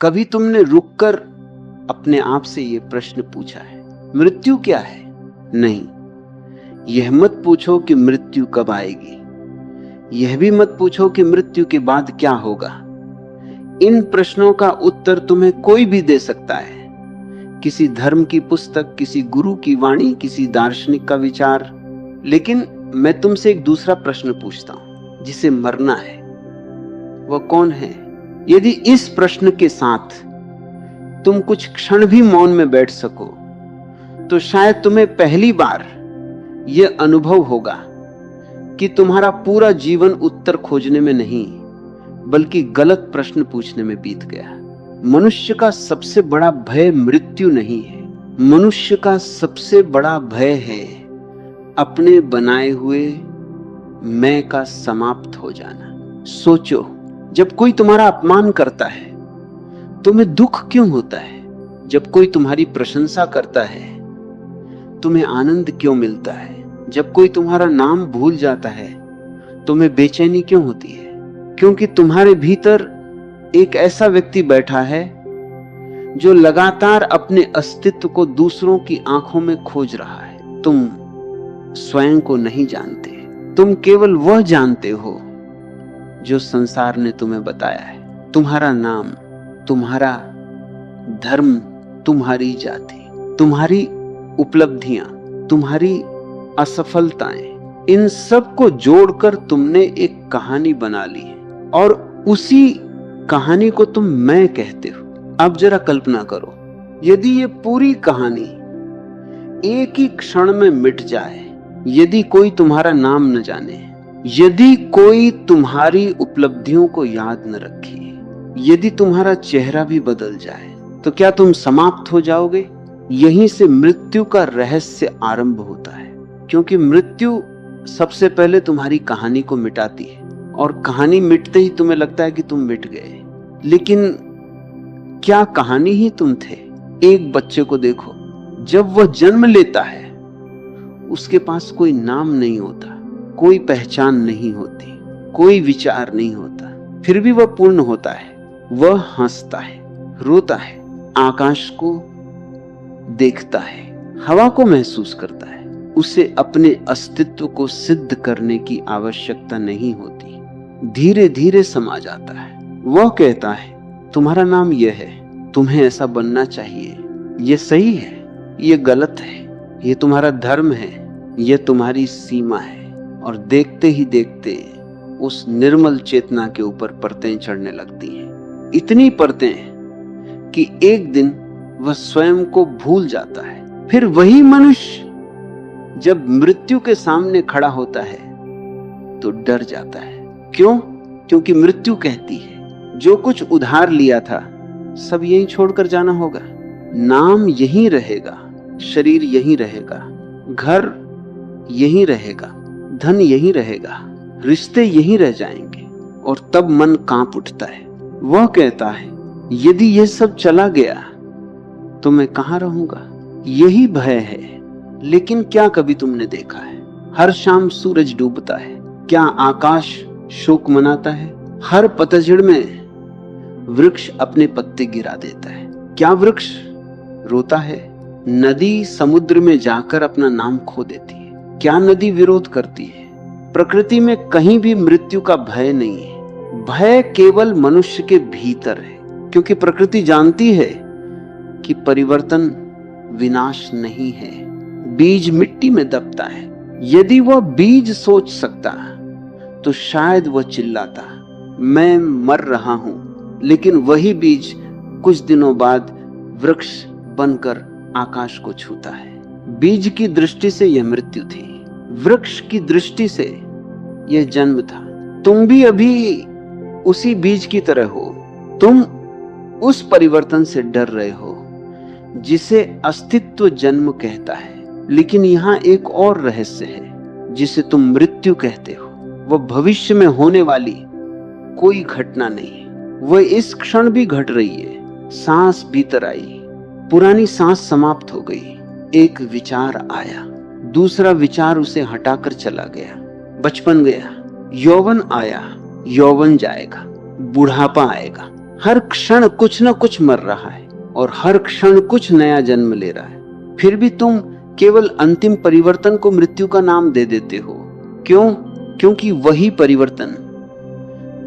कभी तुमने रुककर अपने आप से यह प्रश्न पूछा है, मृत्यु क्या है? नहीं। यह मत पूछो कि मृत्यु कब आएगी, यह भी मत पूछो कि मृत्यु के बाद क्या होगा। इन प्रश्नों का उत्तर तुम्हें कोई भी दे सकता है, किसी धर्म की पुस्तक, किसी गुरु की वाणी, किसी दार्शनिक का विचार। लेकिन मैं तुमसे एक दूसरा प्रश्न पूछता हूं, जिसे मरना है, वह कौन है? यदि इस प्रश्न के साथ तुम कुछ क्षण भी मौन में बैठ सको तो शायद तुम्हें पहली बार यह अनुभव होगा कि तुम्हारा पूरा जीवन उत्तर खोजने में नहीं बल्कि गलत प्रश्न पूछने में बीत गया। मनुष्य का सबसे बड़ा भय मृत्यु नहीं है, मनुष्य का सबसे बड़ा भय है अपने बनाए हुए मैं का समाप्त हो जाना। सोचो, जब कोई तुम्हारा अपमान करता है तुम्हें दुख क्यों होता है? जब कोई तुम्हारी प्रशंसा करता है तुम्हें आनंद क्यों मिलता है? जब कोई तुम्हारा नाम भूल जाता है तुम्हें बेचैनी क्यों होती है? क्योंकि तुम्हारे भीतर एक ऐसा व्यक्ति बैठा है जो लगातार अपने अस्तित्व को दूसरों की आंखों में खोज रहा है। तुम स्वयं को नहीं जानते, तुम केवल वह जानते हो जो संसार ने तुम्हें बताया है। तुम्हारा नाम, तुम्हारा धर्म, तुम्हारी जाति, तुम्हारी उपलब्धियां, तुम्हारी असफलताएं, इन सब को जोड़कर तुमने एक कहानी बना ली है और उसी कहानी को तुम मैं कहते हो। अब जरा कल्पना करो, यदि ये पूरी कहानी एक ही क्षण में मिट जाए, यदि कोई तुम्हारा नाम न जाने, यदि कोई तुम्हारी उपलब्धियों को याद न रखे, यदि तुम्हारा चेहरा भी बदल जाए, तो क्या तुम समाप्त हो जाओगे? यहीं से मृत्यु का रहस्य आरंभ होता है, क्योंकि मृत्यु सबसे पहले तुम्हारी कहानी को मिटाती है और कहानी मिटते ही तुम्हें लगता है कि तुम मिट गए। लेकिन क्या कहानी ही तुम थे? एक बच्चे को देखो, जब वह जन्म लेता है उसके पास कोई नाम नहीं होता, कोई पहचान नहीं होती, कोई विचार नहीं होता, फिर भी वह पूर्ण होता है। वह हंसता है, रोता है, आकाश को देखता है, हवा को महसूस करता है। उसे अपने अस्तित्व को सिद्ध करने की आवश्यकता नहीं होती, धीरे धीरे समा जाता है। वह कहता है, तुम्हारा नाम यह है, तुम्हें ऐसा बनना चाहिए, यह सही है, यह गलत है, यह तुम्हारा धर्म है, यह तुम्हारी सीमा है। और देखते ही देखते उस निर्मल चेतना के ऊपर परतें चढ़ने लगती हैं, इतनी परतें कि एक दिन वह स्वयं को भूल जाता है। फिर वही मनुष्य जब मृत्यु के सामने खड़ा होता है तो डर जाता है। क्यों? क्योंकि मृत्यु कहती है जो कुछ उधार लिया था सब यहीं छोड़कर जाना होगा। नाम यहीं रहेगा, शरीर यहीं रहेगा, घर यहीं रहेगा, धन यहीं रहेगा, रिश्ते यहीं रह जाएंगे। और तब मन कांप उठता है। वह कहता है, यदि यह सब चला गया तो मैं कहां रहूंगा? यही भय है। लेकिन क्या कभी तुमने देखा है, हर शाम सूरज डूबता है, क्या आकाश शोक मनाता है? हर पतझड़ में वृक्ष अपने पत्ते गिरा देता है, क्या वृक्ष रोता है? नदी समुद्र में जाकर अपना नाम खो देती है, क्या नदी विरोध करती है? प्रकृति में कहीं भी मृत्यु का भय नहीं है। भय केवल मनुष्य के भीतर है, क्योंकि प्रकृति जानती है कि परिवर्तन विनाश नहीं है। बीज मिट्टी में दबता है। यदि वह बीज सोच सकता तो शायद वह चिल्लाता, मैं मर रहा हूं। लेकिन वही बीज कुछ दिनों बाद वृक्ष बनकर आकाश को छूता है। बीज की दृष्टि से यह मृत्यु थी, वृक्ष की दृष्टि से यह जन्म था। तुम भी अभी उसी बीज की तरह हो। तुम उस परिवर्तन से डर रहे हो जिसे अस्तित्व जन्म कहता है। लेकिन यहाँ एक और रहस्य है जिसे तुम मृत्यु कहते हो। वह भविष्य में होने वाली कोई घटना नहीं है, वह इस क्षण भी घट रही है। सांस भीतर आई, पुरानी सांस समाप्त हो गई, एक विचार आया, दूसरा विचार उसे हटाकर चला गया। बचपन गया, यौवन आया, यौवन जाएगा, बुढ़ापा आएगा, हर क्षण कुछ न कुछ मर रहा है और हर क्षण कुछ नया जन्म ले रहा है। फिर भी तुम केवल अंतिम परिवर्तन को मृत्यु का नाम दे देते हो। क्यों? क्योंकि वही परिवर्तन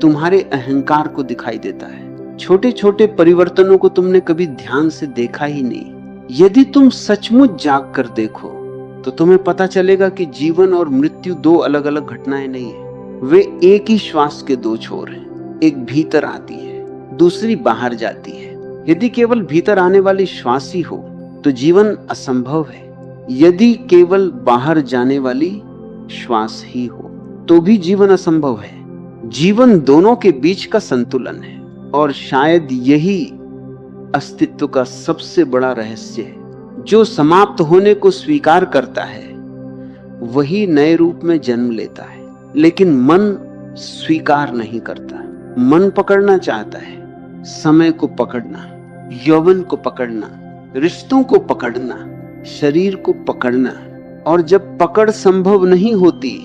तुम्हारे अहंकार को दिखाई देता है। छोटे छोटे परिवर्तनों को तुमने कभी ध्यान से देखा ही नहीं। यदि तुम सचमुच जाग कर देखो तो तुम्हें पता चलेगा कि जीवन और मृत्यु दो अलग अलग घटनाएं नहीं है, वे एक ही श्वास के दो छोर हैं। एक भीतर आती है, दूसरी बाहर जाती है। यदि केवल भीतर आने वाली श्वास ही हो तो जीवन असंभव है। यदि केवल बाहर जाने वाली श्वास ही हो तो भी जीवन असंभव है। जीवन दोनों के बीच का संतुलन है और शायद यही अस्तित्व का सबसे बड़ा रहस्य है। जो समाप्त होने को स्वीकार करता है वही नए रूप में जन्म लेता है, लेकिन मन स्वीकार नहीं करता। मन पकड़ना चाहता है, समय को पकड़ना, यौवन को पकड़ना, रिश्तों को पकड़ना, शरीर को पकड़ना, और जब पकड़ संभव नहीं होती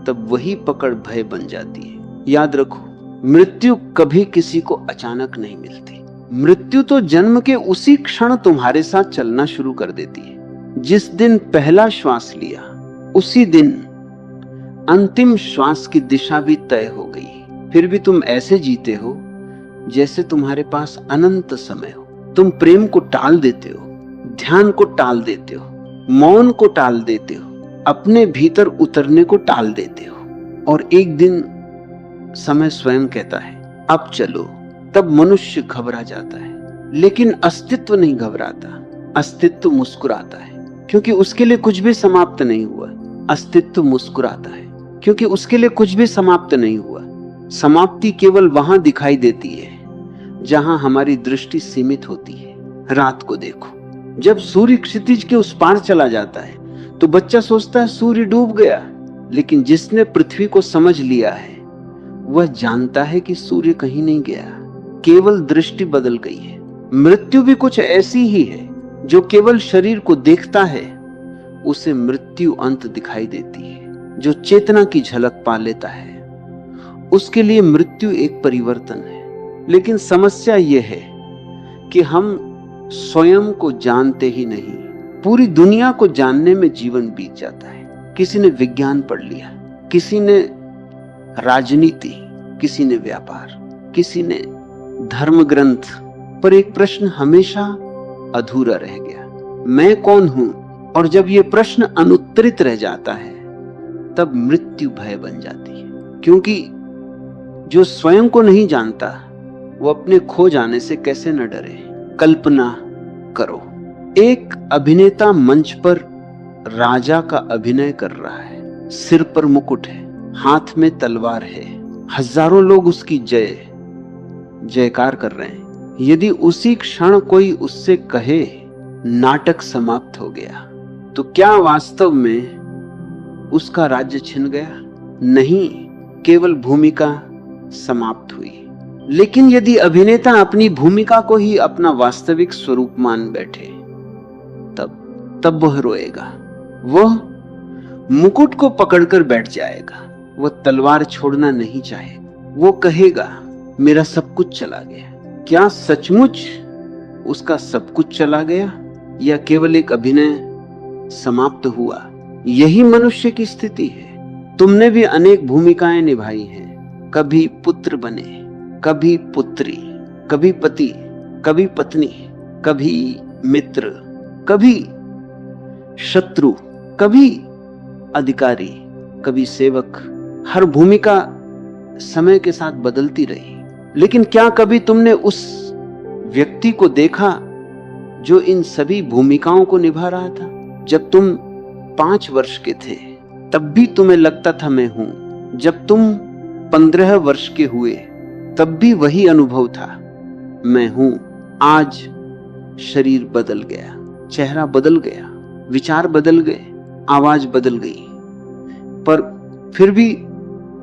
तब वही पकड़ भय बन जाती है। याद रखो, मृत्यु कभी किसी को अचानक नहीं मिलती। मृत्यु तो जन्म के उसी क्षण तुम्हारे साथ चलना शुरू कर देती है। जिस दिन पहला श्वास लिया उसी दिन अंतिम श्वास की दिशा भी तय हो गई। फिर भी तुम ऐसे जीते हो जैसे तुम्हारे पास अनंत समय हो। तुम प्रेम को टाल देते हो, ध्यान को टाल देते हो, मौन को टाल देते हो, अपने भीतर उतरने को टाल देते हो, और एक दिन समय स्वयं कहता है अब चलो। तब मनुष्य घबरा जाता है, लेकिन अस्तित्व नहीं घबराता। अस्तित्व मुस्कुराता है क्योंकि उसके लिए कुछ भी समाप्त नहीं हुआ। अस्तित्व मुस्कुराता है क्योंकि उसके लिए कुछ भी समाप्त नहीं हुआ। समाप्ति केवल वहां दिखाई देती है जहां हमारी दृष्टि सीमित होती है। रात को देखो, जब सूर्य क्षितिज के उस पार चला जाता है तो बच्चा सोचता है सूर्य डूब गया, लेकिन जिसने पृथ्वी को समझ लिया है वह जानता है कि सूर्य कहीं नहीं गया, केवल दृष्टि बदल गई है। मृत्यु भी कुछ ऐसी ही है। जो केवल शरीर को देखता है उसे मृत्यु अंत दिखाई देती है। जो चेतना की झलक पा लेता है उसके लिए मृत्यु एक परिवर्तन है। लेकिन समस्या यह है कि हम स्वयं को जानते ही नहीं। पूरी दुनिया को जानने में जीवन बीत जाता है। किसी ने विज्ञान पढ़ लिया, किसी ने राजनीति, किसी ने व्यापार, किसी ने धर्म ग्रंथ, पर एक प्रश्न हमेशा अधूरा रह गया, मैं कौन हूं? और जब यह प्रश्न अनुत्तरित रह जाता है तब मृत्यु भय बन जाती है। क्योंकि जो स्वयं को नहीं जानता वो अपने खो जाने से कैसे न डरे। कल्पना करो, एक अभिनेता मंच पर राजा का अभिनय कर रहा है। सिर पर मुकुट है, हाथ में तलवार है, हजारों लोग उसकी जयकार कर रहे हैं। यदि उसी क्षण कोई उससे कहे नाटक समाप्त हो गया तो क्या वास्तव में उसका राज्य छिन गया? नहीं, केवल भूमिका समाप्त हुई। लेकिन यदि अभिनेता अपनी भूमिका को ही अपना वास्तविक स्वरूप मान बैठे तब वह रोएगा। वह मुकुट को पकड़कर बैठ जाएगा, वह तलवार छोड़ना नहीं चाहेगा। वो कहेगा मेरा सब कुछ चला गया। क्या सचमुच उसका सब कुछ चला गया या केवल एक अभिनय समाप्त हुआ? यही मनुष्य की स्थिति है। तुमने भी अनेक भूमिकाएं निभाई हैं। कभी पुत्र बने, कभी पुत्री, कभी पति, कभी पत्नी, कभी मित्र, कभी शत्रु, कभी अधिकारी, कभी सेवक। हर भूमिका समय के साथ बदलती रही। लेकिन क्या कभी तुमने उस व्यक्ति को देखा जो इन सभी भूमिकाओं को निभा रहा था? जब तुम 5 वर्ष के थे तब भी तुम्हें लगता था मैं हूं। जब तुम 15 वर्ष के हुए तब भी वही अनुभव था, मैं हूं। आज शरीर बदल गया, चेहरा बदल गया, विचार बदल गए, आवाज बदल गई, पर फिर भी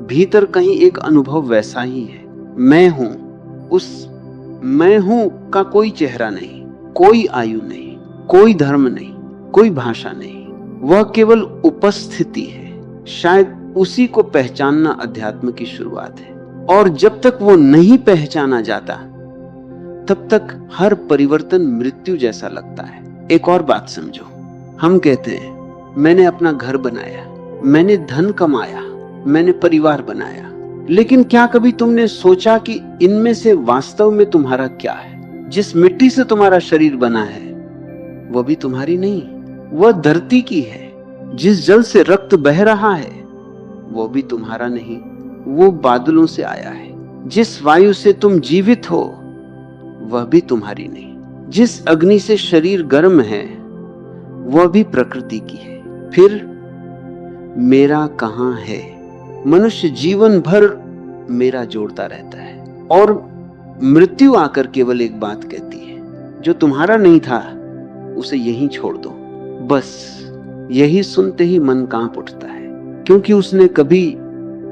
भीतर कहीं एक अनुभव वैसा ही है। मैं हूं। उस मैं हूं का कोई चेहरा नहीं, कोई आयु नहीं, कोई धर्म नहीं, कोई भाषा नहीं। वह केवल उपस्थिति है। शायद उसी को पहचानना अध्यात्म की शुरुआत है। और जब तक वो नहीं पहचाना जाता तब तक हर परिवर्तन मृत्यु जैसा लगता है। एक और बात समझो, हम कहते हैं मैंने अपना घर बनाया, मैंने धन कमाया, मैंने परिवार बनाया, लेकिन क्या कभी तुमने सोचा कि इनमें से वास्तव में तुम्हारा क्या है? जिस मिट्टी से तुम्हारा शरीर बना है वो भी तुम्हारी नहीं, वह धरती की है। जिस जल से रक्त बह रहा है वो भी तुम्हारा नहीं, वो बादलों से आया है। जिस वायु से तुम जीवित हो वह भी तुम्हारी नहीं। जिस अग्नि से शरीर गर्म है वह भी प्रकृति की है। फिर मेरा कहां है? मनुष्य जीवन भर मेरा जोड़ता रहता है और मृत्यु आकर केवल एक बात कहती है, जो तुम्हारा नहीं था उसे यहीं छोड़ दो। बस यही सुनते ही मन कांप उठता है, क्योंकि उसने कभी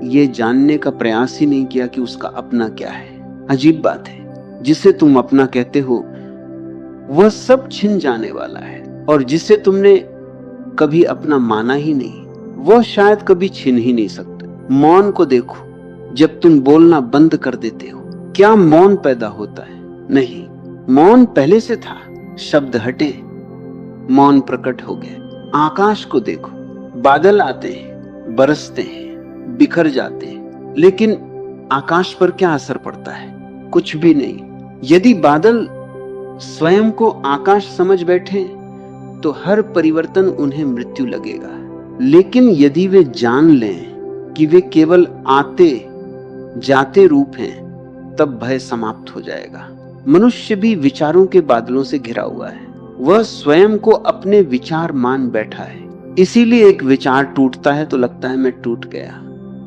ये जानने का प्रयास ही नहीं किया कि उसका अपना क्या है। अजीब बात है, जिसे तुम अपना कहते हो वह सब छिन जाने वाला है, और जिसे तुमने कभी अपना माना ही नहीं वह शायद कभी छिन ही नहीं सकता। मौन को देखो, जब तुम बोलना बंद कर देते हो क्या मौन पैदा होता है? नहीं, मौन पहले से था। शब्द हटे, मौन प्रकट हो गया। आकाश को देखो, बादल आते हैं, बरसते हैं, बिखर जाते हैं, लेकिन आकाश पर क्या असर पड़ता है? कुछ भी नहीं। यदि बादल स्वयं को आकाश समझ बैठे तो हर परिवर्तन उन्हें मृत्यु लगेगा, लेकिन यदि वे जान लें कि वे केवल आते जाते रूप हैं, तब भय समाप्त हो जाएगा। मनुष्य भी विचारों के बादलों से घिरा हुआ है। वह स्वयं को अपने विचार मान बैठा है, इसीलिए एक विचार टूटता है तो लगता है मैं टूट गया,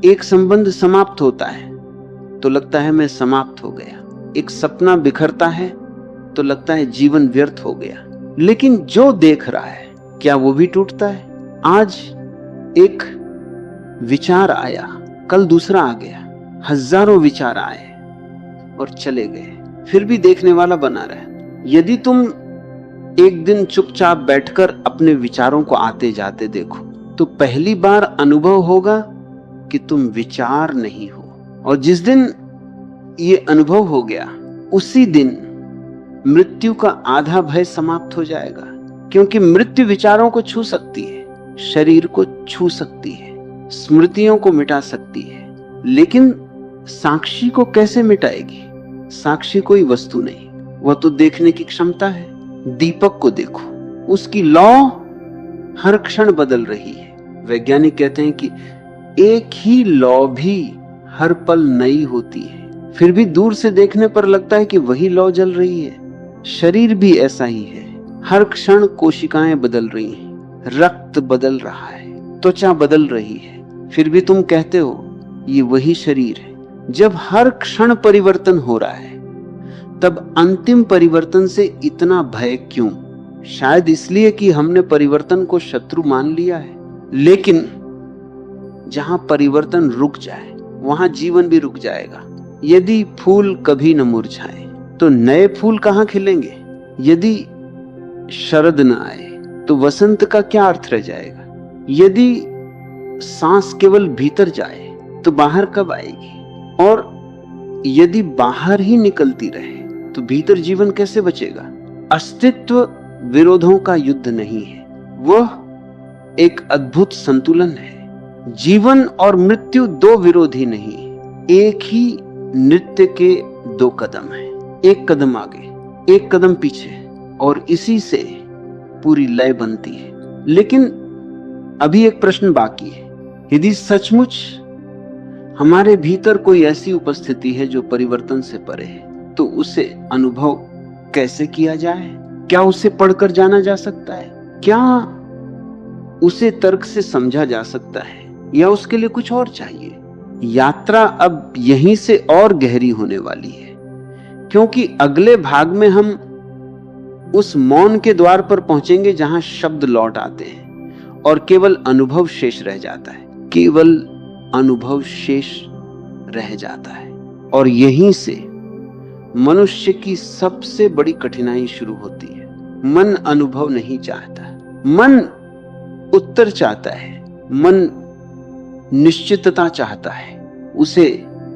एक संबंध समाप्त होता है तो लगता है मैं समाप्त हो गया, एक सपना बिखरता है तो लगता है जीवन व्यर्थ हो गया। लेकिन जो देख रहा है क्या वो भी टूटता है? आज एक विचार आया, कल दूसरा आ गया, हजारों विचार आए और चले गए, फिर भी देखने वाला बना रहा। यदि तुम एक दिन चुपचाप बैठकर अपने विचारों को आते जाते देखो तो पहली बार अनुभव होगा कि तुम विचार नहीं हो, और जिस दिन ये अनुभव हो गया उसी दिन मृत्यु का आधा भय समाप्त हो जाएगा, क्योंकि मृत्यु विचारों को छू सकती है, शरीर को छू सकती है, स्मृतियों को मिटा सकती है, लेकिन साक्षी को कैसे मिटाएगी? साक्षी कोई वस्तु नहीं, वह तो देखने की क्षमता है। दीपक को देखो, उसकी लौ हर क्षण बदल रही है। वैज्ञानिक कहते हैं कि एक ही लौ भी हर पल नई होती है, फिर भी दूर से देखने पर लगता है कि वही लौ जल रही है। शरीर भी ऐसा ही है, हर क्षण कोशिकाएं बदल रही हैं, रक्त बदल रहा है, त्वचा बदल रही है, फिर भी तुम कहते हो ये वही शरीर है। जब हर क्षण परिवर्तन हो रहा है तब अंतिम परिवर्तन से इतना भय क्यों? शायद इसलिए कि हमने परिवर्तन को शत्रु मान लिया है। लेकिन जहां परिवर्तन रुक जाए वहां जीवन भी रुक जाएगा। यदि फूल कभी न मुरझाए तो नए फूल कहां खिलेंगे? यदि शरद न आए तो वसंत का क्या अर्थ रह जाएगा? यदि सांस केवल भीतर जाए तो बाहर कब आएगी? और यदि बाहर ही निकलती रहे तो भीतर जीवन कैसे बचेगा? अस्तित्व विरोधों का युद्ध नहीं है, वह एक अद्भुत संतुलन है। जीवन और मृत्यु दो विरोधी नहीं, एक ही नृत्य के दो कदम हैं, एक कदम आगे एक कदम पीछे, और इसी से पूरी लय बनती है। लेकिन अभी एक प्रश्न बाकी है, यदि सचमुच हमारे भीतर कोई ऐसी उपस्थिति है जो परिवर्तन से परे है, तो उसे अनुभव कैसे किया जाए? क्या उसे पढ़कर जाना जा सकता है? क्या उसे तर्क से समझा जा सकता है, या उसके लिए कुछ और चाहिए? यात्रा अब यहीं से और गहरी होने वाली है, क्योंकि अगले भाग में हम उस मौन के द्वार पर पहुंचेंगे जहां शब्द लौट आते हैं और केवल अनुभव शेष रह जाता है, केवल अनुभव शेष रह जाता है। और यहीं से मनुष्य की सबसे बड़ी कठिनाई शुरू होती है। मन अनुभव नहीं चाहता, मन उत्तर चाहता है, मन निश्चितता चाहता है। उसे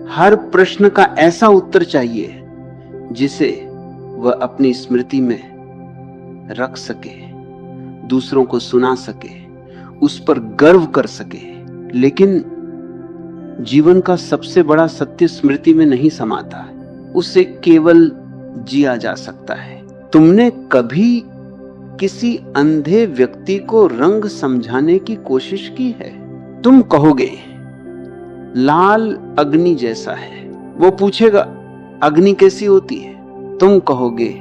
हर प्रश्न का ऐसा उत्तर चाहिए जिसे वह अपनी स्मृति में रख सके, दूसरों को सुना सके, उस पर गर्व कर सके। लेकिन जीवन का सबसे बड़ा सत्य स्मृति में नहीं समाता है, उसे केवल जिया जा सकता है। तुमने कभी किसी अंधे व्यक्ति को रंग समझाने की कोशिश की है? तुम कहोगे लाल अग्नि जैसा है, वो पूछेगा अग्नि कैसी होती है? तुम कहोगे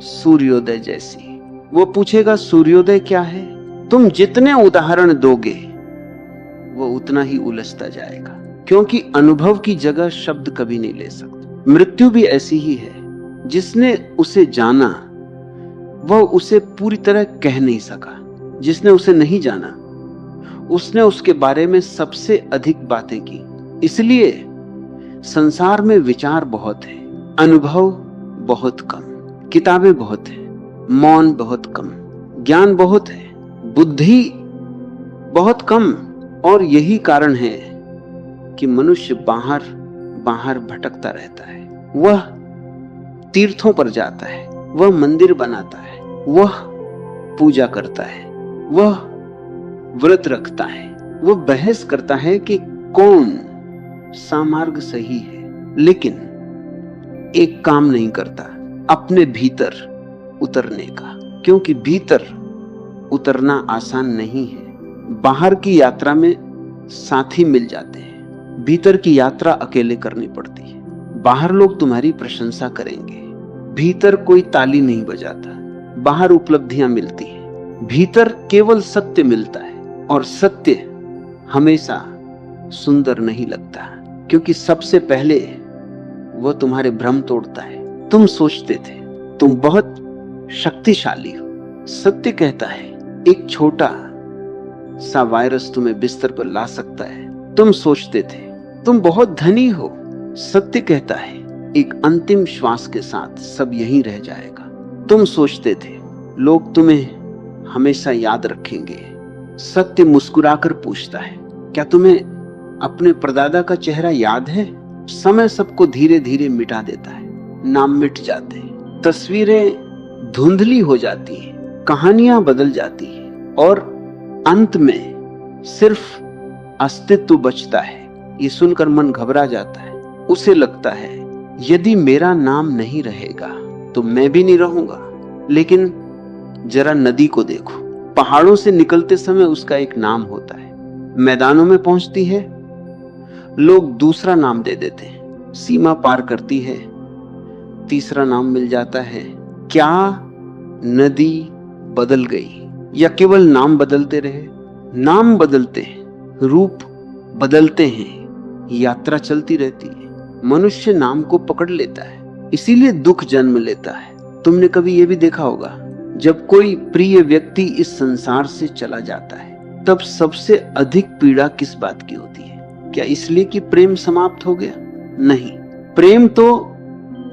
सूर्योदय जैसी, वो पूछेगा सूर्योदय क्या है? तुम जितने उदाहरण दोगे वो उतना ही उलझता जाएगा, क्योंकि अनुभव की जगह शब्द कभी नहीं ले सकते। मृत्यु भी ऐसी ही है, जिसने उसे जाना वह उसे पूरी तरह कह नहीं सका, जिसने उसे नहीं जाना उसने उसके बारे में सबसे अधिक बातें की। इसलिए संसार में विचार बहुत है, अनुभव बहुत कम, किताबें बहुत है, मौन बहुत कम, ज्ञान बहुत है, बुद्धि बहुत कम। और यही कारण है कि मनुष्य बाहर बाहर भटकता रहता है। वह तीर्थों पर जाता है, वह मंदिर बनाता है, वह पूजा करता है, वह व्रत रखता है, वह बहस करता है कि कौन सा मार्ग सही है, लेकिन एक काम नहीं करता, अपने भीतर उतरने का, क्योंकि भीतर उतरना आसान नहीं है। बाहर की यात्रा में साथी मिल जाते हैं, भीतर की यात्रा अकेले करनी पड़ती है। बाहर लोग तुम्हारी प्रशंसा करेंगे, भीतर कोई ताली नहीं बजाता। बाहर उपलब्धियां मिलती है, भीतर केवल सत्य मिलता है, और सत्य हमेशा सुंदर नहीं लगता, क्योंकि सबसे पहले वह तुम्हारे भ्रम तोड़ता है। तुम सोचते थे तुम बहुत शक्तिशाली हो, सत्य कहता है एक छोटा सा वायरस तुम्हें बिस्तर पर ला सकता है। तुम सोचते थे तुम बहुत धनी हो, सत्य कहता है एक अंतिम श्वास के साथ सब यहीं रह जाएगा। तुम सोचते थे लोग तुम्हें हमेशा याद रखेंगे, सत्य मुस्कुराकर पूछता है क्या तुम्हें अपने परदादा का चेहरा याद है? समय सबको धीरे धीरे मिटा देता है, नाम मिट जाते हैं, तस्वीरें धुंधली हो जाती है, कहानियां बदल जाती है, और अंत में सिर्फ अस्तित्व बचता है। ये सुनकर मन घबरा जाता है, उसे लगता है यदि मेरा नाम नहीं रहेगा तो मैं भी नहीं रहूंगा। लेकिन जरा नदी को देखो, पहाड़ों से निकलते समय उसका एक नाम होता है, मैदानों में पहुंचती है लोग दूसरा नाम दे देते हैं, सीमा पार करती है तीसरा नाम मिल जाता है। क्या नदी बदल गई या केवल नाम बदलते रहे? नाम बदलते हैं, रूप बदलते हैं, यात्रा चलती रहती है। मनुष्य नाम को पकड़ लेता है, इसीलिए दुख जन्म लेता है। तुमने कभी यह भी देखा होगा, जब कोई प्रिय व्यक्ति इस संसार से चला जाता है तब सबसे अधिक पीड़ा किस बात की होती है? क्या इसलिए कि प्रेम समाप्त हो गया? नहीं, प्रेम तो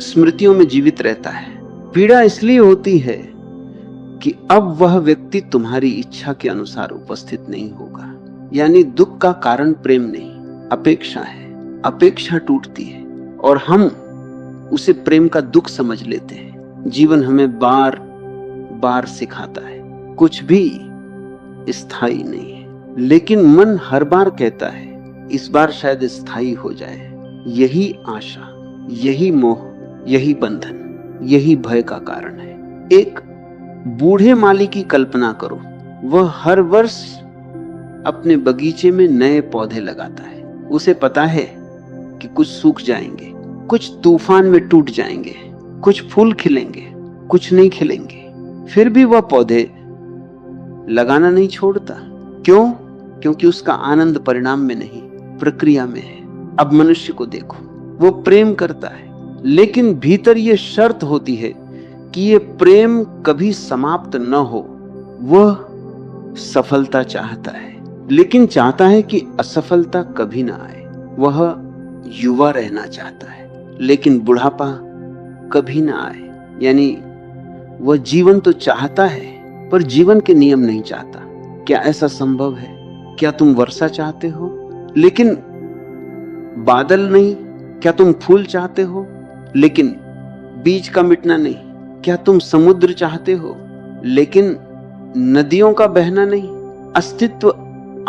स्मृतियों में जीवित रहता है। पीड़ा इसलिए होती है कि अब वह व्यक्ति तुम्हारी इच्छा के अनुसार उपस्थित नहीं होगा। यानी दुख का कारण प्रेम नहीं, अपेक्षा है। अपेक्षा टूटती है और हम उसे प्रेम का दुख समझ लेते हैं। जीवन हमें बार बार सिखाता है कुछ भी स्थायी नहीं है, लेकिन मन हर बार कहता है इस बार शायद स्थायी हो जाए। यही आशा, यही मोह, यही बंधन, यही भय का कारण है। एक बूढ़े माली की कल्पना करो, वह हर वर्ष अपने बगीचे में नए पौधे लगाता है। उसे पता है कि कुछ सूख जाएंगे, कुछ तूफान में टूट जाएंगे, कुछ फूल खिलेंगे, कुछ नहीं खिलेंगे, फिर भी वह पौधे लगाना नहीं छोड़ता। क्यों? क्योंकि उसका आनंद परिणाम में नहीं, प्रक्रिया में है। अब मनुष्य को देखो, वो प्रेम करता है, लेकिन भीतर ये शर्त होती है कि ये प्रेम कभी समाप्त न हो। वह सफलता चाहता है, लेकिन चाहता है कि असफलता कभी ना आए। वह युवा रहना चाहता है, लेकिन बुढ़ापा कभी ना आए। यानी वह जीवन तो चाहता है पर जीवन के नियम नहीं चाहता। क्या ऐसा संभव है? क्या तुम वर्षा चाहते हो लेकिन बादल नहीं? क्या तुम फूल चाहते हो लेकिन बीज का मिटना नहीं? क्या तुम समुद्र चाहते हो लेकिन नदियों का बहना नहीं? अस्तित्व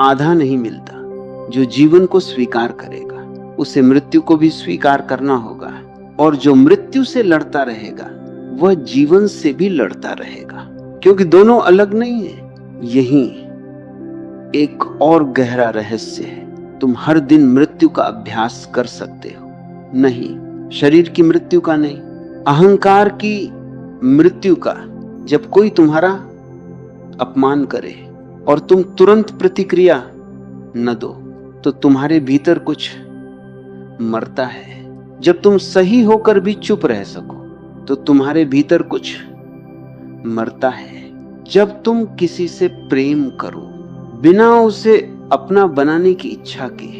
आधा नहीं मिलता। जो जीवन को स्वीकार करेगा उसे मृत्यु को भी स्वीकार करना होगा, और जो मृत्यु से लड़ता रहेगा वह जीवन से भी लड़ता रहेगा, क्योंकि दोनों अलग नहीं है। यही एक और गहरा रहस्य है। तुम हर दिन मृत्यु का अभ्यास कर सकते हो, नहीं शरीर की मृत्यु का नहीं, अहंकार की मृत्यु का। जब कोई तुम्हारा अपमान करे और तुम तुरंत प्रतिक्रिया न दो तो तुम्हारे भीतर कुछ मरता है। जब तुम सही होकर भी चुप रह सको तो तुम्हारे भीतर कुछ मरता है। जब तुम किसी से प्रेम करो बिना उसे अपना बनाने की इच्छा के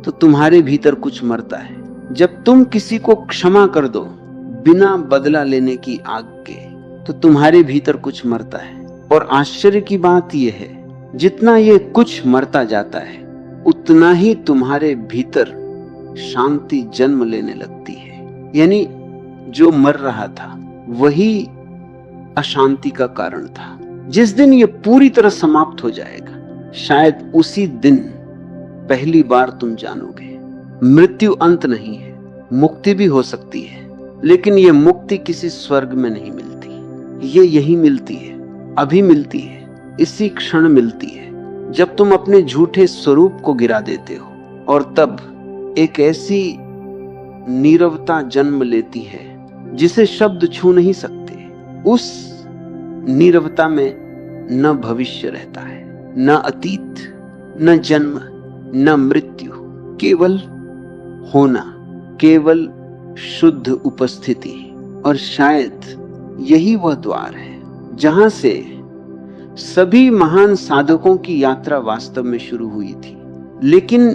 तो तुम्हारे भीतर कुछ मरता है। जब तुम किसी को क्षमा कर दो बिना बदला लेने की आग के तो तुम्हारे भीतर कुछ मरता है। और आश्चर्य की बात यह है, जितना ये कुछ मरता जाता है उतना ही तुम्हारे भीतर शांति जन्म लेने लगती है। यानी जो मर रहा था वही अशांति का कारण था। जिस दिन ये पूरी तरह समाप्त हो जाएगा शायद उसी दिन पहली बार तुम जानोगे मृत्यु अंत नहीं है। मुक्ति भी हो सकती है, लेकिन ये मुक्ति किसी स्वर्ग में नहीं मिलती। ये यही मिलती है, अभी मिलती है, इसी क्षण मिलती है जब तुम अपने झूठे स्वरूप को गिरा देते हो। और तब एक ऐसी नीरवता जन्म लेती है जिसे शब्द छू नहीं सकते। उस नीरवता में न भविष्य रहता है, न अतीत, न जन्म, न मृत्यु, केवल होना, केवल शुद्ध उपस्थिति। और शायद यही वह द्वार है जहां से सभी महान साधकों की यात्रा वास्तव में शुरू हुई थी। लेकिन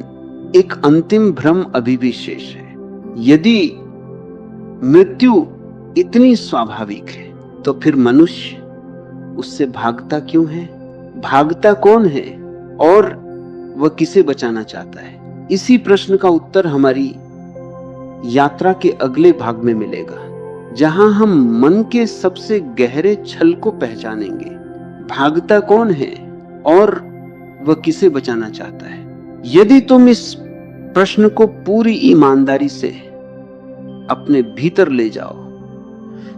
एक अंतिम भ्रम अभी भी शेष है। यदि मृत्यु इतनी स्वाभाविक है तो फिर मनुष्य उससे भागता क्यों है? भागता कौन है और वह किसे बचाना चाहता है? इसी प्रश्न का उत्तर हमारी यात्रा के अगले भाग में मिलेगा, जहां हम मन के सबसे गहरे छल को पहचानेंगे। भागता कौन है और वह किसे बचाना चाहता है? यदि तुम इस प्रश्न को पूरी ईमानदारी से अपने भीतर ले जाओ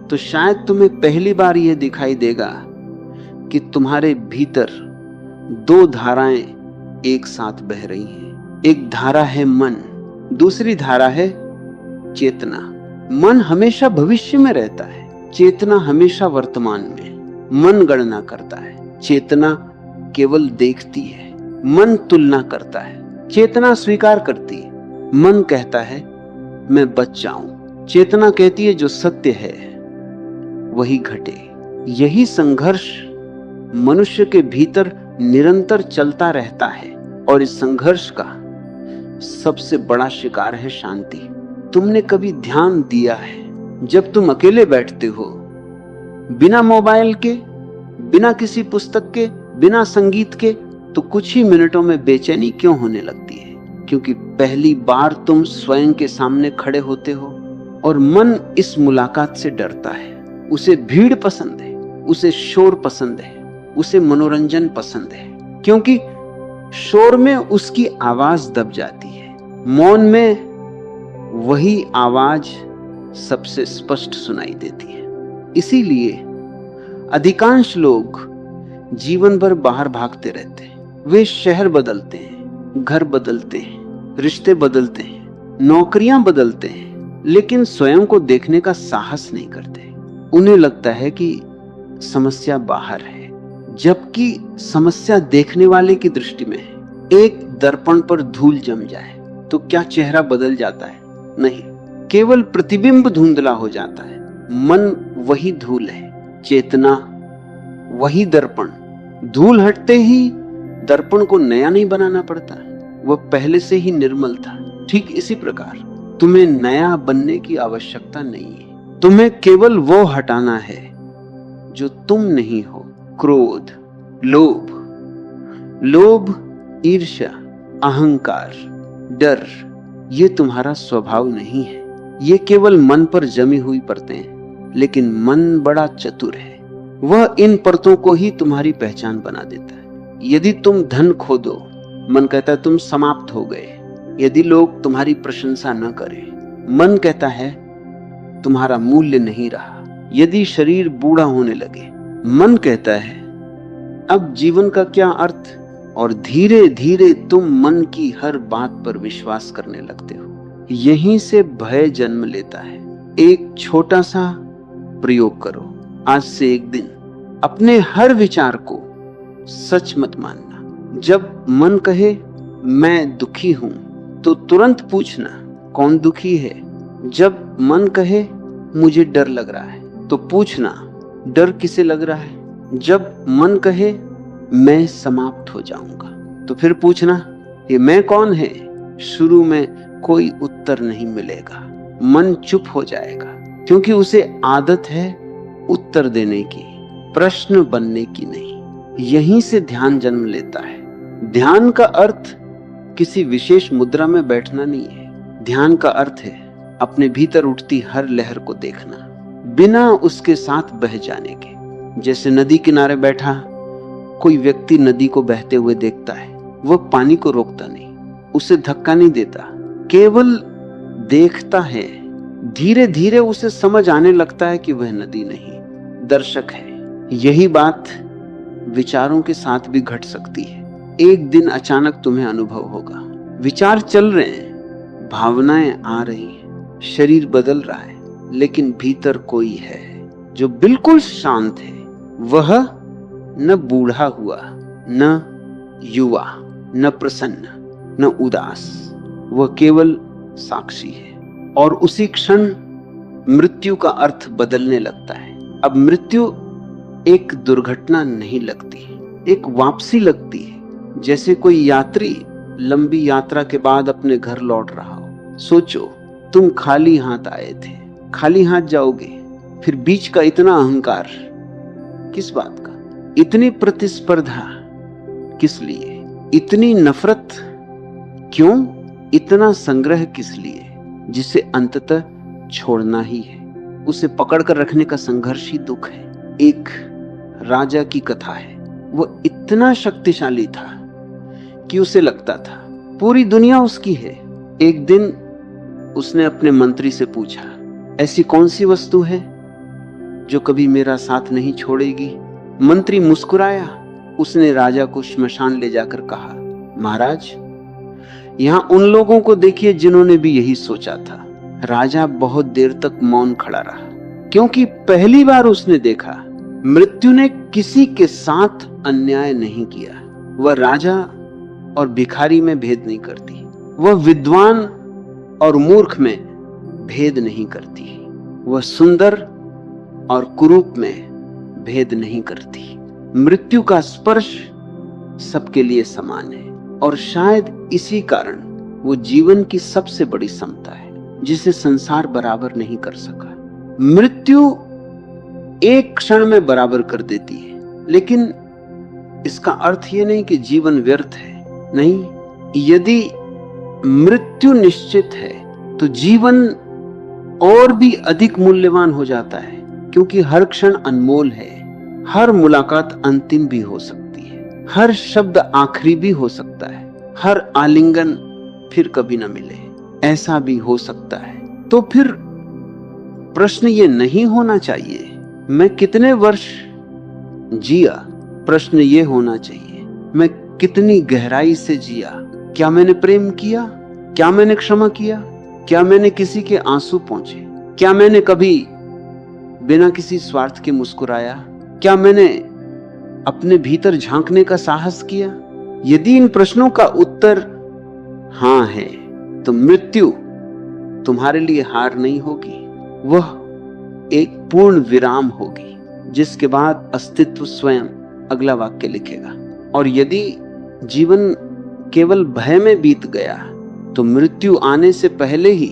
तो शायद तुम्हें पहली बार यह दिखाई देगा कि तुम्हारे भीतर दो धाराएं एक साथ बह रही हैं। एक धारा है मन, दूसरी धारा है चेतना। मन हमेशा भविष्य में रहता है, चेतना हमेशा वर्तमान में। मन गणना करता है, चेतना केवल देखती है। मन तुलना करता है, चेतना स्वीकार करती है। मन कहता है मैं बच जाऊं, चेतना कहती है जो सत्य है वही घटे। यही संघर्ष मनुष्य के भीतर निरंतर चलता रहता है, और इस संघर्ष का सबसे बड़ा शिकार है शांति। तुमने कभी ध्यान दिया है जब तुम अकेले बैठते हो, बिना मोबाइल के, बिना किसी पुस्तक के, बिना संगीत के, तो कुछ ही मिनटों में बेचैनी क्यों होने लगती है? क्योंकि पहली बार तुम स्वयं के सामने खड़े होते हो और मन इस मुलाकात से डरता है। उसे भीड़ पसंद है, उसे शोर पसंद है, उसे मनोरंजन पसंद है, क्योंकि शोर में उसकी आवाज दब जाती है, मौन में वही आवाज सबसे स्पष्ट सुनाई देती है। इसीलिए अधिकांश लोग जीवन भर बाहर भागते रहते हैं। वे शहर बदलते हैं, घर बदलते हैं, रिश्ते बदलते हैं, नौकरियां बदलते हैं, लेकिन स्वयं को देखने का साहस नहीं करते। उन्हें लगता है कि समस्या बाहर है, जबकि समस्या देखने वाले की दृष्टि में है। एक दर्पण पर धूल जम जाए तो क्या चेहरा बदल जाता है? नहीं, केवल प्रतिबिंब धुंधला हो जाता है। मन वही धूल है, चेतना वही दर्पण। धूल हटते ही दर्पण को नया नहीं बनाना पड़ता, वह पहले से ही निर्मल था। ठीक इसी प्रकार तुम्हें नया बनने की आवश्यकता नहीं है। तुम्हें केवल वो हटाना है जो तुम नहीं हो। क्रोध, लोभ, ईर्ष्या, अहंकार, डर, ये तुम्हारा स्वभाव नहीं है। ये केवल मन पर जमी हुई परतें हैं। लेकिन मन बड़ा चतुर है, वह इन परतों को ही तुम्हारी पहचान बना देता है। यदि तुम धन खो दो, मन कहता है तुम समाप्त हो गए। यदि लोग तुम्हारी प्रशंसा न करें, मन कहता है तुम्हारा मूल्य नहीं रहा। यदि शरीर बूढ़ा होने लगे, मन कहता है अब जीवन का क्या अर्थ। और धीरे धीरे तुम मन की हर बात पर विश्वास करने लगते हो। यहीं से भय जन्म लेता है। एक छोटा सा प्रयोग करो। आज से एक दिन अपने हर विचार को सच मत मानना। जब मन कहे मैं दुखी हूं, तो तुरंत पूछना कौन दुखी है। जब मन कहे मुझे डर लग रहा है, तो पूछना डर किसे लग रहा है। जब मन कहे मैं समाप्त हो जाऊंगा, तो फिर पूछना ये मैं कौन है। शुरू में कोई उत्तर नहीं मिलेगा, मन चुप हो जाएगा, क्योंकि उसे आदत है उत्तर देने की, प्रश्न बनने की नहीं। यहीं से ध्यान जन्म लेता है। ध्यान का अर्थ किसी विशेष मुद्रा में बैठना नहीं है। ध्यान का अर्थ है अपने भीतर उठती हर लहर को देखना, बिना उसके साथ बह जाने के। जैसे नदी किनारे बैठा कोई व्यक्ति नदी को बहते हुए देखता है, वह पानी को रोकता नहीं, उसे धक्का नहीं देता, केवल देखता है। धीरे धीरे उसे समझ आने लगता है कि वह नदी नहीं, दर्शक है। यही बात विचारों के साथ भी घट सकती है। एक दिन अचानक तुम्हें अनुभव होगा, विचार चल रहे हैं, भावनाएं आ रही हैं, शरीर बदल रहा है, लेकिन भीतर कोई है जो बिल्कुल शांत है। वह न बूढ़ा हुआ, न युवा, न प्रसन्न, न उदास, वह केवल साक्षी है। और उसी क्षण मृत्यु का अर्थ बदलने लगता है। अब मृत्यु एक दुर्घटना नहीं लगती, एक वापसी लगती है। जैसे कोई यात्री लंबी यात्रा के बाद अपने घर लौट रहा हो। सोचो तुम खाली हाथ आए थे, खाली हाथ जाओगे, फिर बीच का इतना अहंकार किस बात का, इतनी प्रतिस्पर्धा किस लिए, इतनी नफरत क्यों, इतना संग्रह किस लिए, जिसे अंततः छोड़ना ही है। उसे पकड़कर रखने का संघर्ष ही दुख है। एक राजा की कथा है। वो इतना शक्तिशाली था कि उसे लगता था पूरी दुनिया उसकी है। एक दिन उसने अपने मंत्री से पूछा, ऐसी कौन सी वस्तु है जो कभी मेरा साथ नहीं छोड़ेगी। मंत्री मुस्कुराया। उसने राजा को श्मशान ले जाकर कहा, महाराज यहां उन लोगों को देखिए जिन्होंने भी यही सोचा था। राजा बहुत देर तक मौन खड़ा रहा, क्योंकि पहली बार उसने देखा मृत्यु ने किसी के साथ अन्याय नहीं किया। वह राजा और भिखारी में भेद नहीं करती, वह विद्वान और मूर्ख में भेद नहीं करती, वह सुंदर और कुरूप में भेद नहीं करती। मृत्यु का स्पर्श सबके लिए समान है, और शायद इसी कारण वो जीवन की सबसे बड़ी समता है, जिसे संसार बराबर नहीं कर सका। मृत्यु एक क्षण में बराबर कर देती है, लेकिन इसका अर्थ ये नहीं कि जीवन व्यर्थ है। नहीं, यदि मृत्यु निश्चित है तो जीवन और भी अधिक मूल्यवान हो जाता है, क्योंकि हर क्षण अनमोल है। हर मुलाकात अंतिम भी हो सकती है, हर शब्द आखिरी भी हो सकता है, हर आलिंगन फिर कभी न मिले, ऐसा भी हो सकता है। तो फिर प्रश्न ये नहीं होना चाहिए मैं कितने वर्ष जिया, प्रश्न ये होना चाहिए मैं कितनी गहराई से जिया। क्या मैंने प्रेम किया, क्या मैंने क्षमा किया, क्या मैंने किसी के आंसू पहुंचे, क्या मैंने कभी बिना किसी स्वार्थ के मुस्कुराया, क्या मैंने अपने भीतर झांकने का साहस किया। यदि इन प्रश्नों का उत्तर हां है तो मृत्यु तुम्हारे लिए हार नहीं होगी, वह एक पूर्ण विराम होगी, जिसके बाद अस्तित्व स्वयं अगला वाक्य लिखेगा। और यदि जीवन केवल भय में बीत गया तो मृत्यु आने से पहले ही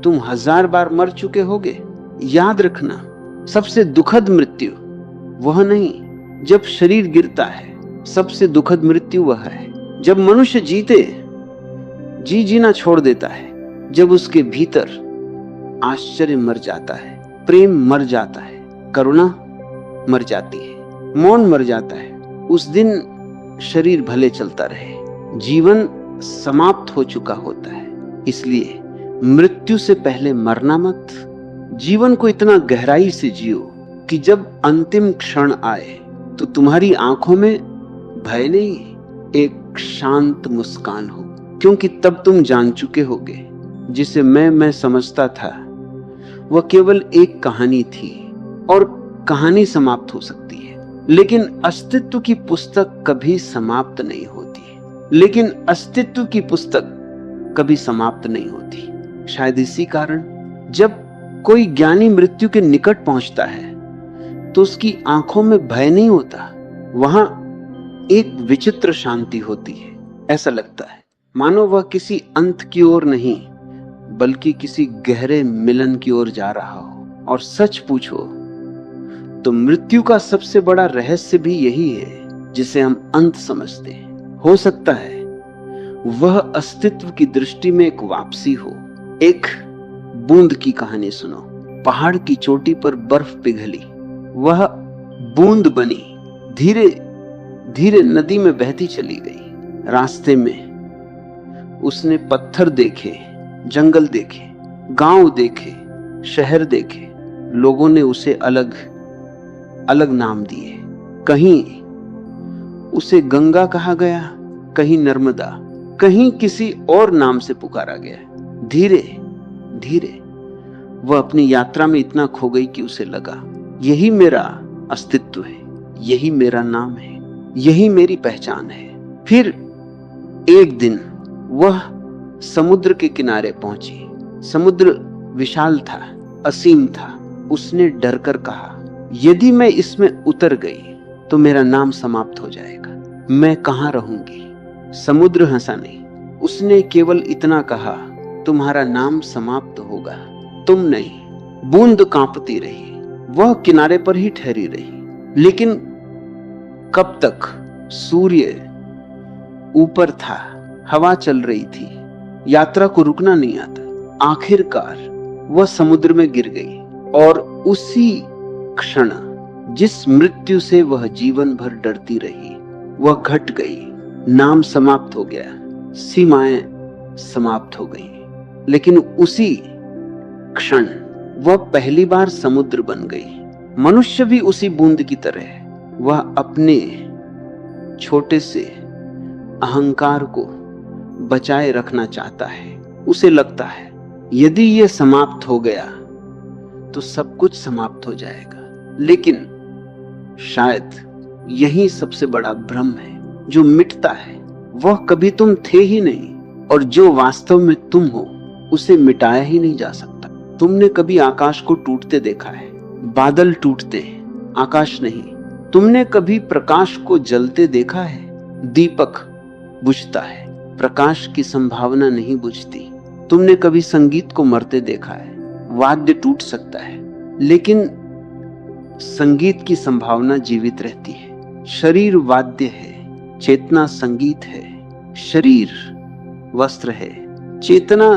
तुम 1000 बार मर चुके होगे। याद रखना, सबसे दुखद मृत्यु वह नहीं जब शरीर गिरता है, सबसे दुखद मृत्यु वह है जब मनुष्य जीना छोड़ देता है, जब उसके भीतर आश्चर्य मर जाता है, प्रेम मर जाता है, करुणा मर जाती है, मौन मर जाता है, उस दिन शरीर भले चलता रहे, जीवन समाप्त हो चुका होता है। इसलिए मृत्यु से पहले मरना मत। जीवन को इतना गहराई से जियो कि जब अंतिम क्षण आए तो तुम्हारी आंखों में भय नहीं, एक शांत मुस्कान हो, क्योंकि तब तुम जान चुके होगे जिसे मैं समझता था वह केवल एक कहानी थी, और कहानी समाप्त हो सकती है, लेकिन अस्तित्व की पुस्तक कभी समाप्त नहीं होती। लेकिन अस्तित्व की पुस्तक कभी समाप्त नहीं होती। शायद इसी कारण जब कोई ज्ञानी मृत्यु के निकट पहुंचता है तो उसकी आंखों में भय नहीं होता, वहां एक विचित्र शांति होती है। ऐसा लगता है मानो वह किसी अंत की ओर नहीं बल्कि किसी गहरे मिलन की ओर जा रहा हो। और सच पूछो तो मृत्यु का सबसे बड़ा रहस्य भी यही है जिसे हम अंत समझते हैं। हो सकता है वह अस्तित्व की दृष्टि में एक वापसी हो। एक बूंद की कहानी सुनो। पहाड़ की चोटी पर बर्फ पिघली, वह बूंद बनी, धीरे धीरे नदी में बहती चली गई। रास्ते में उसने पत्थर देखे, जंगल देखे, गांव देखे, शहर देखे। लोगों ने उसे अलग अलग नाम दिए। कहीं उसे गंगा कहा गया, कहीं नर्मदा, कहीं किसी और नाम से पुकारा गया। धीरे धीरे वह अपनी यात्रा में इतना खो गई कि उसे लगा यही मेरा अस्तित्व है, यही मेरा नाम है, यही मेरी पहचान है। फिर एक दिन वह समुद्र के किनारे पहुंची। समुद्र विशाल था, असीम था। उसने डरकर कहा, यदि मैं इसमें उतर गई तो मेरा नाम समाप्त हो जाएगा, मैं कहां रहूंगी। समुद्र हंसा नहीं, उसने केवल इतना कहा, तुम्हारा नाम समाप्त होगा, तुम नहीं। बूंद कांपती रही, वह किनारे पर ही ठहरी रही। लेकिन कब तक? सूर्य ऊपर था, हवा चल रही थी, यात्रा को रुकना नहीं आता। आखिरकार वह समुद्र में गिर गई, और उसी क्षण जिस मृत्यु से वह जीवन भर डरती रही वह घट गई। नाम समाप्त हो गया, सीमाएं समाप्त हो गई। लेकिन उसी क्षण वह पहली बार समुद्र बन गई। मनुष्य भी उसी बूंद की तरह है। वह अपने छोटे से अहंकार को बचाए रखना चाहता है। उसे लगता है यदि यह समाप्त हो गया तो सब कुछ समाप्त हो जाएगा। लेकिन शायद यही सबसे बड़ा भ्रम है। जो मिटता है वह कभी तुम थे ही नहीं, और जो वास्तव में तुम हो उसे मिटाया ही नहीं जा सकता। तुमने कभी आकाश को टूटते देखा है? बादल टूटते हैं, आकाश नहीं। तुमने कभी प्रकाश को जलते देखा है? दीपक बुझता है, प्रकाश की संभावना नहीं बुझती। तुमने कभी संगीत को मरते देखा है? वाद्य टूट सकता है, लेकिन संगीत की संभावना जीवित रहती है। शरीर वाद्य है, चेतना संगीत है। शरीर वस्त्र है, चेतना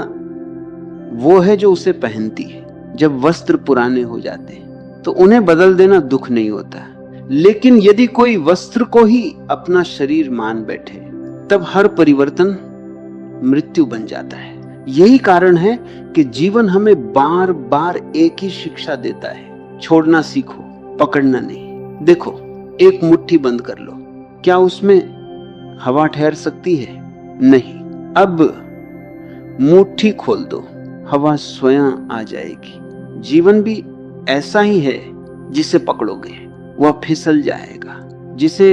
वो है जो उसे पहनती है। जब वस्त्र पुराने हो जाते हैं तो उन्हें बदल देना दुख नहीं होता, लेकिन यदि कोई वस्त्र को ही अपना शरीर मान बैठे तब हर परिवर्तन मृत्यु बन जाता है। यही कारण है कि जीवन हमें बार बार एक ही शिक्षा देता है, छोड़ना सीखो, पकड़ना नहीं। देखो, एक मुट्ठी बंद कर लो, क्या उसमें हवा ठहर सकती है? नहीं। अब मुट्ठी खोल दो, हवा स्वयं आ जाएगी। जीवन भी ऐसा ही है, जिसे पकड़ोगे वह फिसल जाएगा, जिसे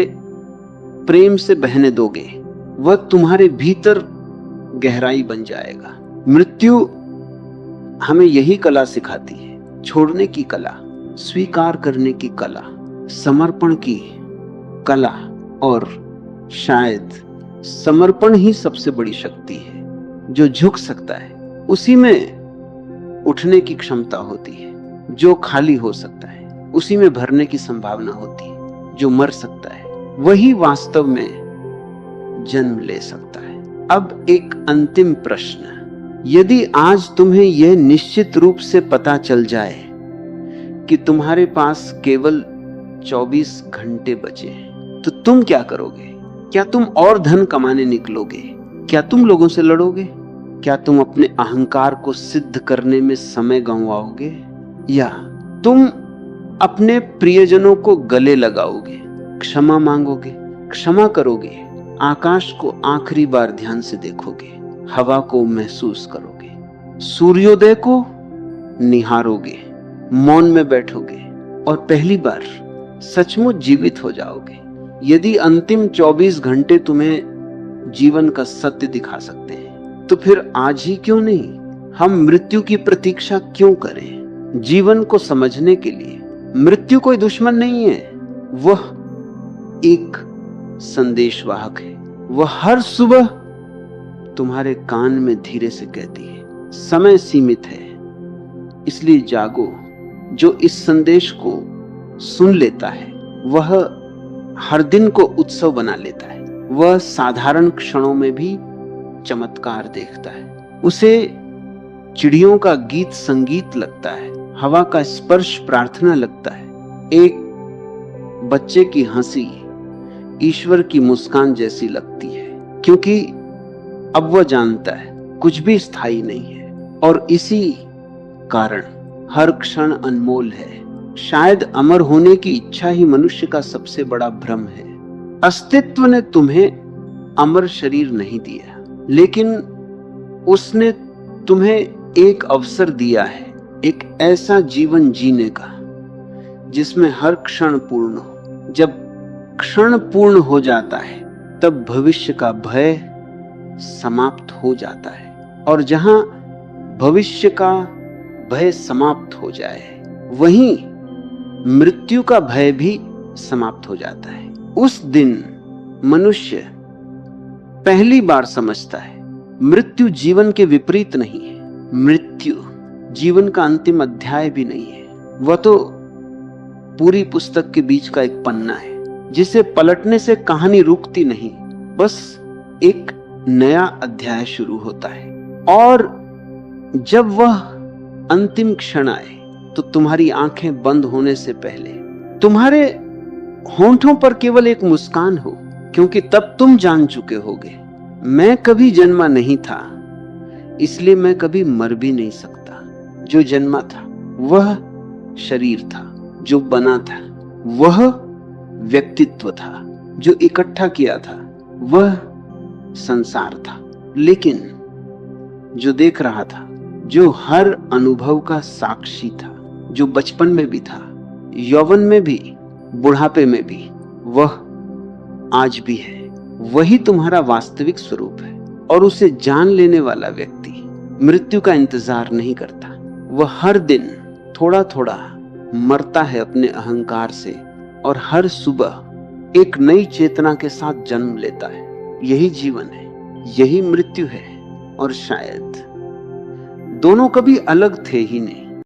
प्रेम से बहने दोगे वह तुम्हारे भीतर गहराई बन जाएगा। मृत्यु हमें यही कला सिखाती है, छोड़ने की कला, स्वीकार करने की कला, समर्पण की कला। और शायद समर्पण ही सबसे बड़ी शक्ति है। जो झुक सकता है उसी में उठने की क्षमता होती है। जो खाली हो सकता है उसी में भरने की संभावना होती है। जो मर सकता है वही वास्तव में जन्म ले सकता है। अब एक अंतिम प्रश्न, यदि आज तुम्हें यह निश्चित रूप से पता चल जाए कि तुम्हारे पास केवल 24 घंटे बचे हैं, तो तुम क्या करोगे? क्या तुम और धन कमाने निकलोगे? क्या तुम लोगों से लड़ोगे? क्या तुम अपने अहंकार को सिद्ध करने में समय गंवाओगे? या तुम अपने प्रियजनों को गले लगाओगे, क्षमा मांगोगे, क्षमा करोगे, आकाश को आखिरी बार ध्यान से देखोगे, हवा को महसूस करोगे, सूर्योदय को निहारोगे, मौन में बैठोगे और पहली बार सचमुच जीवित हो जाओगे? यदि अंतिम 24 घंटे तुम्हें जीवन का सत्य दिखा सकते हैं, तो फिर आज ही क्यों नहीं? हम मृत्यु की प्रतीक्षा क्यों करें? जीवन को समझने के लिए मृत्यु कोई दुश्मन नहीं है, वह एक संदेशवाहक है। वह हर सुबह तुम्हारे कान में धीरे से कहती है, समय सीमित है, इसलिए जागो। जो इस संदेश को सुन लेता है वह हर दिन को उत्सव बना लेता है। वह साधारण क्षणों में भी चमत्कार देखता है। उसे चिड़ियों का गीत संगीत लगता है, हवा का स्पर्श प्रार्थना लगता है, एक बच्चे की हंसी ईश्वर की मुस्कान जैसी लगती है, क्योंकि अब वह जानता है कुछ भी स्थायी नहीं है और इसी कारण हर क्षण अनमोल है। शायद अमर होने की इच्छा ही मनुष्य का सबसे बड़ा भ्रम है। अस्तित्व ने तुम्हें अमर शरीर नहीं दिया, लेकिन उसने तुम्हें एक अवसर दिया है, एक ऐसा जीवन जीने का जिसमें हर क्षण पूर्ण हो। जब क्षण पूर्ण हो जाता है तब भविष्य का भय समाप्त हो जाता है, और जहां भविष्य का भय समाप्त हो जाए वहीं मृत्यु का भय भी समाप्त हो जाता है। उस दिन मनुष्य पहली बार समझता है मृत्यु जीवन के विपरीत नहीं है, मृत्यु जीवन का अंतिम अध्याय भी नहीं है। वह तो पूरी पुस्तक के बीच का एक पन्ना है जिसे पलटने से कहानी रुकती नहीं, बस एक नया अध्याय शुरू होता है। और जब वह अंतिम क्षण आए तो तुम्हारी आंखें बंद होने से पहले तुम्हारे होंठों पर केवल एक मुस्कान हो, क्योंकि तब तुम जान चुके होगे मैं कभी जन्मा नहीं था, इसलिए मैं कभी मर भी नहीं सकता। जो जन्मा था वह शरीर था, जो बना था वह व्यक्तित्व था, जो इकट्ठा किया था वह संसार था, लेकिन जो देख रहा था, जो हर अनुभव का साक्षी था, जो बचपन में भी था, यौवन में भी, बुढ़ापे में भी, वह आज भी है। वही तुम्हारा वास्तविक स्वरूप है। और उसे जान लेने वाला व्यक्ति मृत्यु का इंतजार नहीं करता। वह हर दिन थोड़ा थोड़ा मरता है अपने अहंकार से, और हर सुबह एक नई चेतना के साथ जन्म लेता है। यही जीवन है, यही मृत्यु है, और शायद दोनों कभी अलग थे ही नहीं।